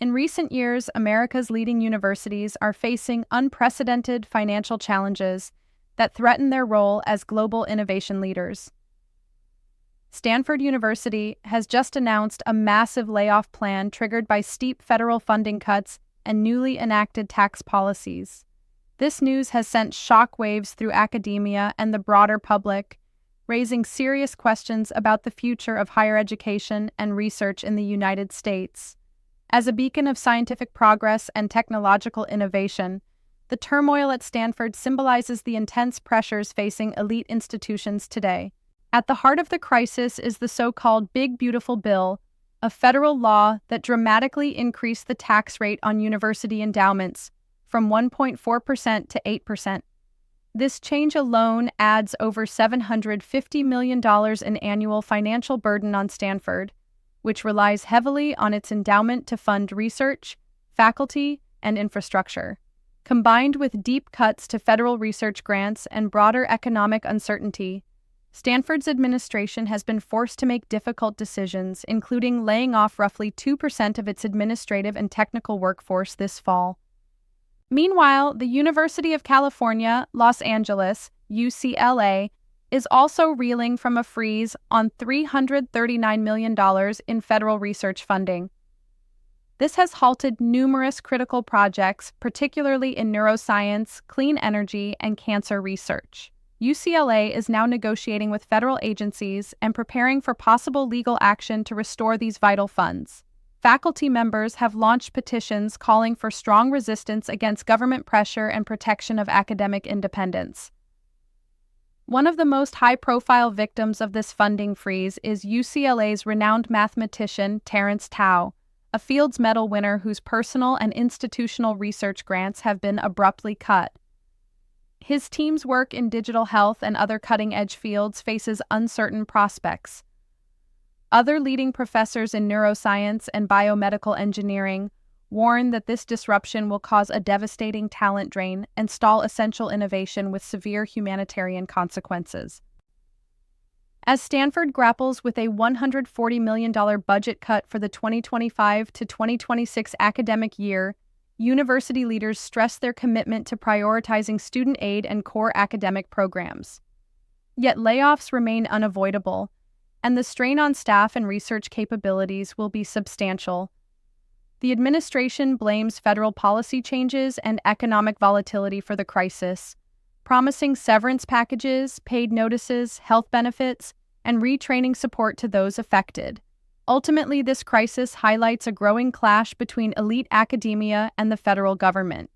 In recent years, America's leading universities are facing unprecedented financial challenges that threaten their role as global innovation leaders. Stanford University has just announced a massive layoff plan triggered by steep federal funding cuts and newly enacted tax policies. This news has sent shockwaves through academia and the broader public, raising serious questions about the future of higher education and research in the United States. As a beacon of scientific progress and technological innovation, the turmoil at Stanford symbolizes the intense pressures facing elite institutions today. At the heart of the crisis is the so-called Big Beautiful Bill, a federal law that dramatically increased the tax rate on university endowments from 1.4% to 8%. This change alone adds over $750 million in annual financial burden on Stanford, which relies heavily on its endowment to fund research, faculty, and infrastructure. Combined with deep cuts to federal research grants and broader economic uncertainty, Stanford's administration has been forced to make difficult decisions, including laying off roughly 2% of its administrative and technical workforce this fall. Meanwhile, the University of California, Los Angeles, UCLA, is also reeling from a freeze on $339 million in federal research funding. This has halted numerous critical projects, particularly in neuroscience, clean energy, and cancer research. UCLA is now negotiating with federal agencies and preparing for possible legal action to restore these vital funds. Faculty members have launched petitions calling for strong resistance against government pressure and protection of academic independence. One of the most high-profile victims of this funding freeze is UCLA's renowned mathematician Terence Tao, a Fields Medal winner whose personal and institutional research grants have been abruptly cut. His team's work in digital health and other cutting-edge fields faces uncertain prospects. Other leading professors in neuroscience and biomedical engineering warn that this disruption will cause a devastating talent drain and stall essential innovation with severe humanitarian consequences. As Stanford grapples with a $140 million budget cut for the 2025 to 2026 academic year, university leaders stress their commitment to prioritizing student aid and core academic programs. Yet layoffs remain unavoidable, and the strain on staff and research capabilities will be substantial. The administration blames federal policy changes and economic volatility for the crisis, promising severance packages, paid notices, health benefits, and retraining support to those affected. Ultimately, this crisis highlights a growing clash between elite academia and the federal government.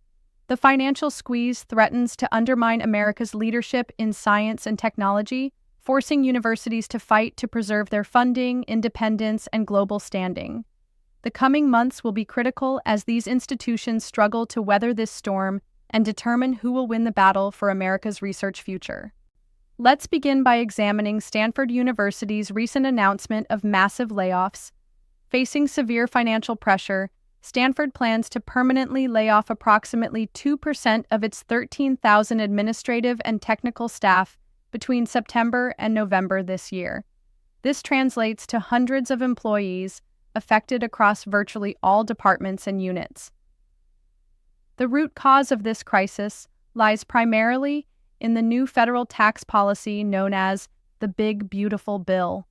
The financial squeeze threatens to undermine America's leadership in science and technology, forcing universities to fight to preserve their funding, independence, and global standing. The coming months will be critical as these institutions struggle to weather this storm and determine who will win the battle for America's research future. Let's begin by examining Stanford University's recent announcement of massive layoffs. Facing severe financial pressure, Stanford plans to permanently lay off approximately 2% of its 13,000 administrative and technical staff between September and November this year. This translates to hundreds of employees affected across virtually all departments and units. The root cause of this crisis lies primarily in the new federal tax policy known as the Big Beautiful Bill.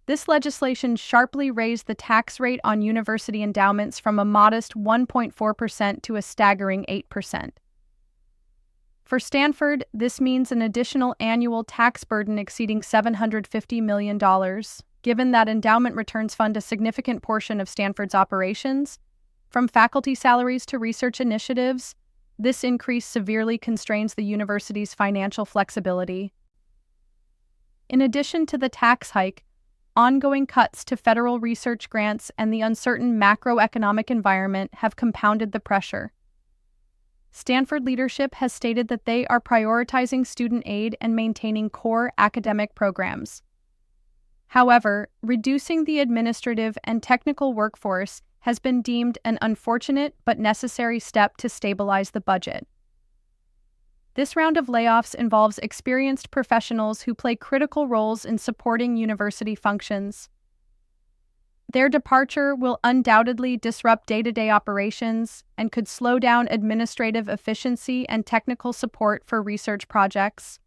This legislation sharply raised the tax rate on university endowments from a modest 1.4% to a staggering 8%. For Stanford, this means an additional annual tax burden exceeding $750 million. Given that endowment returns fund a significant portion of Stanford's operations, from faculty salaries to research initiatives, this increase severely constrains the university's financial flexibility. In addition to the tax hike, ongoing cuts to federal research grants and the uncertain macroeconomic environment have compounded the pressure. Stanford leadership has stated that they are prioritizing student aid and maintaining core academic programs. However, reducing the administrative and technical workforce has been deemed an unfortunate but necessary step to stabilize the budget. This round of layoffs involves experienced professionals who play critical roles in supporting university functions. Their departure will undoubtedly disrupt day-to-day operations and could slow down administrative efficiency and technical support for research projects.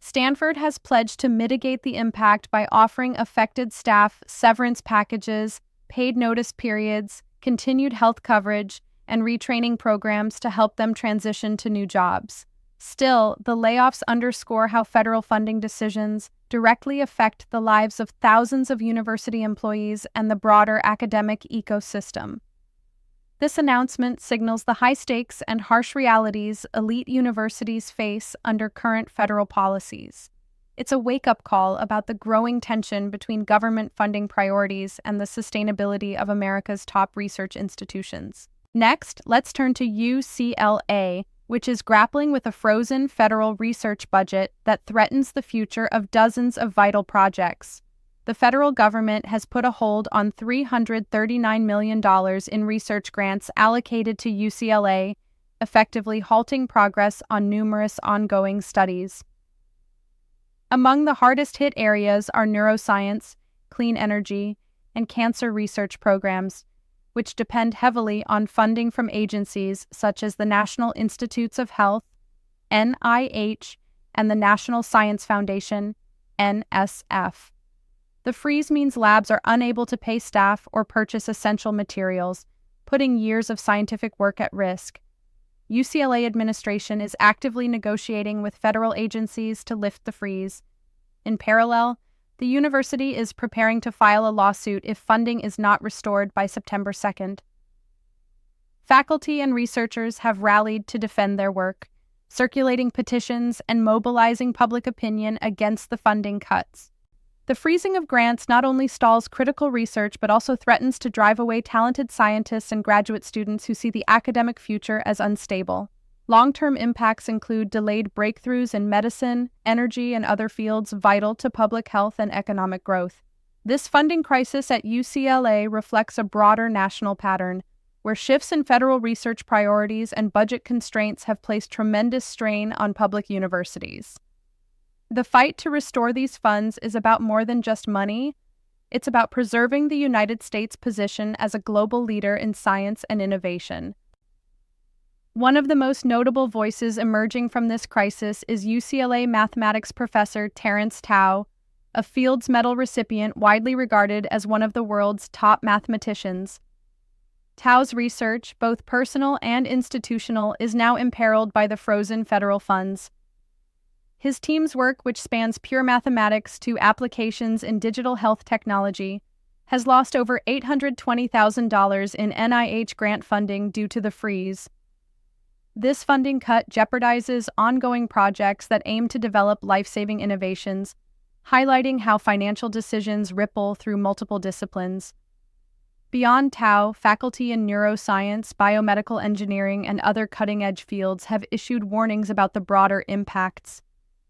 Stanford has pledged to mitigate the impact by offering affected staff severance packages, paid notice periods, continued health coverage, and retraining programs to help them transition to new jobs. Still, the layoffs underscore how federal funding decisions directly affect the lives of thousands of university employees and the broader academic ecosystem. This announcement signals the high stakes and harsh realities elite universities face under current federal policies. It's a wake-up call about the growing tension between government funding priorities and the sustainability of America's top research institutions. Next, let's turn to UCLA, which is grappling with a frozen federal research budget that threatens the future of dozens of vital projects. The federal government has put a hold on $339 million in research grants allocated to UCLA, effectively halting progress on numerous ongoing studies. Among the hardest-hit areas are neuroscience, clean energy, and cancer research programs, which depend heavily on funding from agencies such as the National Institutes of Health, NIH, and the National Science Foundation, NSF. The freeze means labs are unable to pay staff or purchase essential materials, putting years of scientific work at risk. UCLA administration is actively negotiating with federal agencies to lift the freeze. In parallel, the university is preparing to file a lawsuit if funding is not restored by September 2nd. Faculty and researchers have rallied to defend their work, circulating petitions and mobilizing public opinion against the funding cuts. The freezing of grants not only stalls critical research but also threatens to drive away talented scientists and graduate students who see the academic future as unstable. Long-term impacts include delayed breakthroughs in medicine, energy, and other fields vital to public health and economic growth. This funding crisis at UCLA reflects a broader national pattern, where shifts in federal research priorities and budget constraints have placed tremendous strain on public universities. The fight to restore these funds is about more than just money. It's about preserving the United States' position as a global leader in science and innovation. One of the most notable voices emerging from this crisis is UCLA mathematics professor Terence Tao, a Fields Medal recipient widely regarded as one of the world's top mathematicians. Tao's research, both personal and institutional, is now imperiled by the frozen federal funds. His team's work, which spans pure mathematics to applications in digital health technology, has lost over $820,000 in NIH grant funding due to the freeze. This funding cut jeopardizes ongoing projects that aim to develop life-saving innovations, highlighting how financial decisions ripple through multiple disciplines. Beyond Tao, faculty in neuroscience, biomedical engineering, and other cutting-edge fields have issued warnings about the broader impacts.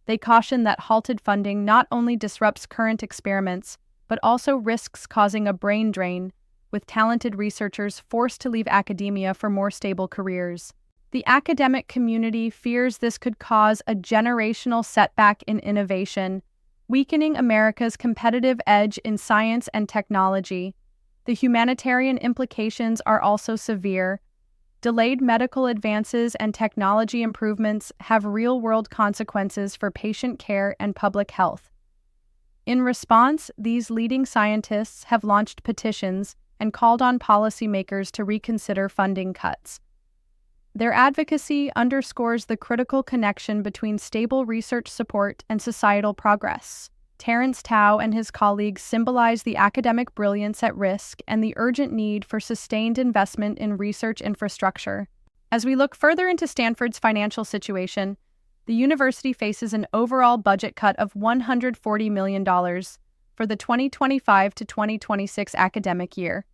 They caution that halted funding not only disrupts current experiments, but also risks causing a brain drain, with talented researchers forced to leave academia for more stable careers. The academic community fears this could cause a generational setback in innovation, weakening America's competitive edge in science and technology. The humanitarian implications are also severe. Delayed medical advances and technology improvements have real-world consequences for patient care and public health. In response, these leading scientists have launched petitions and called on policymakers to reconsider funding cuts. Their advocacy underscores the critical connection between stable research support and societal progress. Terence Tao and his colleagues symbolize the academic brilliance at risk and the urgent need for sustained investment in research infrastructure. As we look further into Stanford's financial situation, the university faces an overall budget cut of $140 million for the 2025 to 2026 academic year.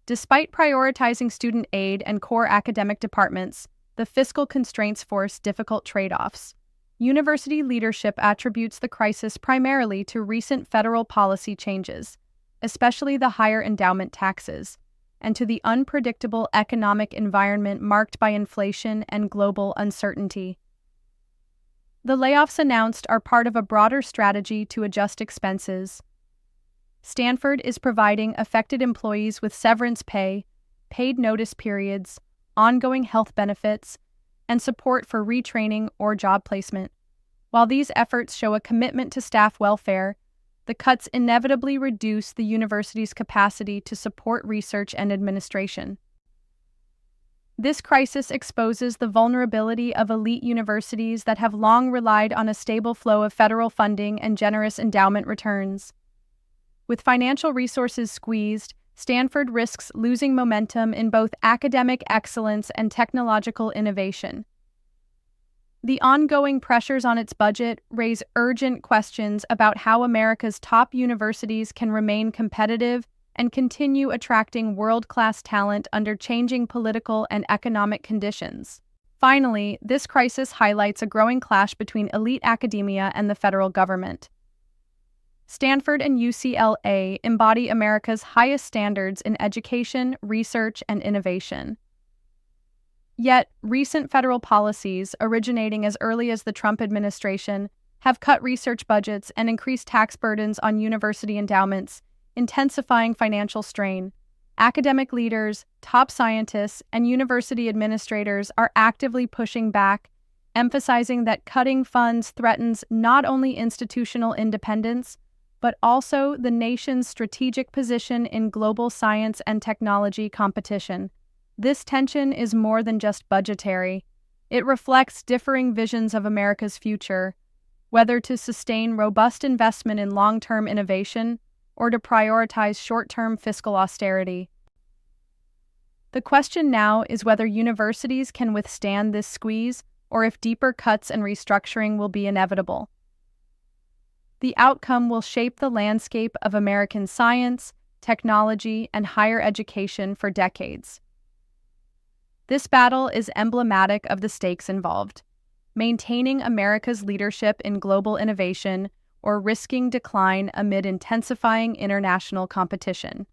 Despite prioritizing student aid and core academic departments, the fiscal constraints force difficult trade-offs. University leadership attributes the crisis primarily to recent federal policy changes, especially the higher endowment taxes, and to the unpredictable economic environment marked by inflation and global uncertainty. The layoffs announced are part of a broader strategy to adjust expenses. Stanford is providing affected employees with severance pay, paid notice periods, ongoing health benefits, and support for retraining or job placement. While these efforts show a commitment to staff welfare, the cuts inevitably reduce the university's capacity to support research and administration. This crisis exposes the vulnerability of elite universities that have long relied on a stable flow of federal funding and generous endowment returns. With financial resources squeezed, Stanford risks losing momentum in both academic excellence and technological innovation. The ongoing pressures on its budget raise urgent questions about how America's top universities can remain competitive and continue attracting world-class talent under changing political and economic conditions. Finally, this crisis highlights a growing clash between elite academia and the federal government. Stanford and UCLA embody America's highest standards in education, research, and innovation. Yet, recent federal policies, originating as early as the Trump administration, have cut research budgets and increased tax burdens on university endowments, intensifying financial strain. Academic leaders, top scientists, and university administrators are actively pushing back, emphasizing that cutting funds threatens not only institutional independence, but also the nation's strategic position in global science and technology competition. This tension is more than just budgetary. It reflects differing visions of America's future, whether to sustain robust investment in long-term innovation or to prioritize short-term fiscal austerity. The question now is whether universities can withstand this squeeze or if deeper cuts and restructuring will be inevitable. The outcome will shape the landscape of American science, technology, and higher education for decades. This battle is emblematic of the stakes involved: maintaining America's leadership in global innovation or risking decline amid intensifying international competition.